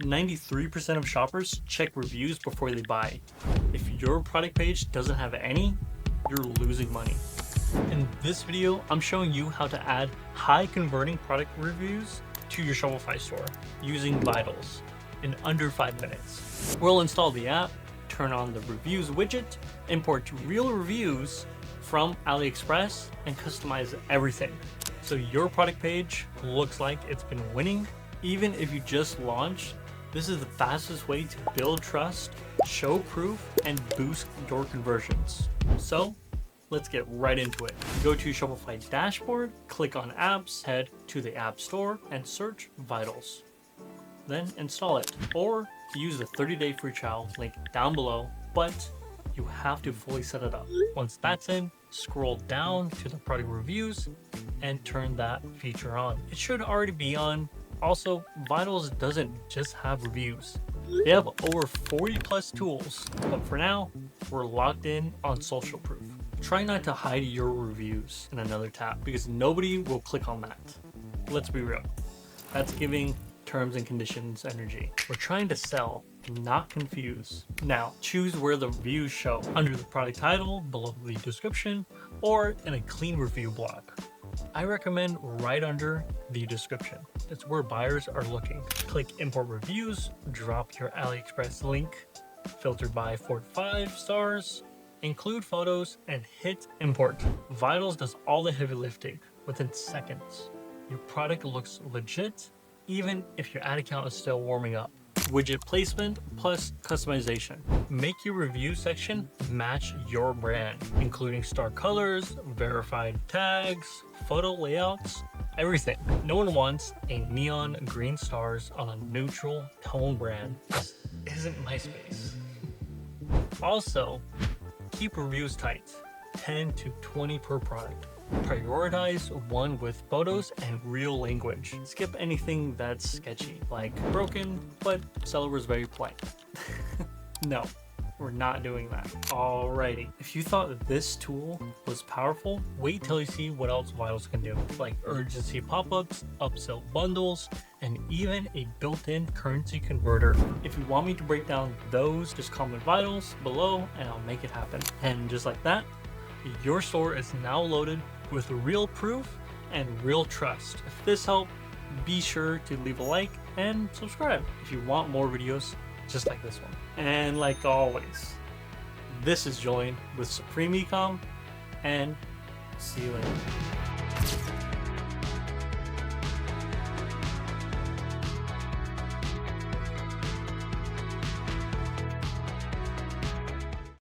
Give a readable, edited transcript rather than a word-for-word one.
93% of shoppers check reviews before they buy. If your product page doesn't have any, you're losing money. In this video, I'm showing you how to add high converting product reviews to your Shopify store using Vitals in under 5 minutes. We'll install the app, turn on the reviews widget, import real reviews from Aliexpress, and customize everything so your product page looks like it's been winning. Even if you just launched, this is the fastest way to build trust, show proof, and boost your conversions. So let's get right into it. Go to Shopify dashboard, click on apps, head to the App Store and search Vitals. Then install it, or use the 30-day free trial link down below, but you have to fully set it up. Once that's in, scroll down to the product reviews and turn that feature on. It should already be on. Also, Vitals doesn't just have reviews. They have over 40 plus tools, but for now, we're locked in on social proof. Try not to hide your reviews in another tab because nobody will click on that. Let's be real. That's giving terms and conditions energy. We're trying to sell, not confuse. Now, choose where the reviews show, under the product title, below the description, or in a clean review block. I recommend right under the description. It's where buyers are looking. Click import reviews, drop your Aliexpress link, filter by 4 to 5 stars, include photos, and hit import. Vitals does all the heavy lifting within seconds. Your product looks legit, even if your ad account is still warming up. Widget placement plus customization. Make your review section match your brand, including star colors, verified tags, photo layouts, everything. No one wants a neon green stars on a neutral tone brand. This isn't MySpace. Also, keep reviews tight, 10 to 20 per product. Prioritize one with photos and real language. Skip anything that's sketchy, like broken, but seller was very polite. No, we're not doing that. Alrighty, if you thought this tool was powerful, wait till you see what else Vitals can do, like urgency pop-ups, upsell bundles, and even a built-in currency converter. If you want me to break down those, just comment Vitals below and I'll make it happen. And just like that, your store is now loaded with real proof and real trust. If this helped, be sure to leave a like and subscribe if you want more videos just like this one. And like always, this is Julian with Supreme Ecom, and see you later.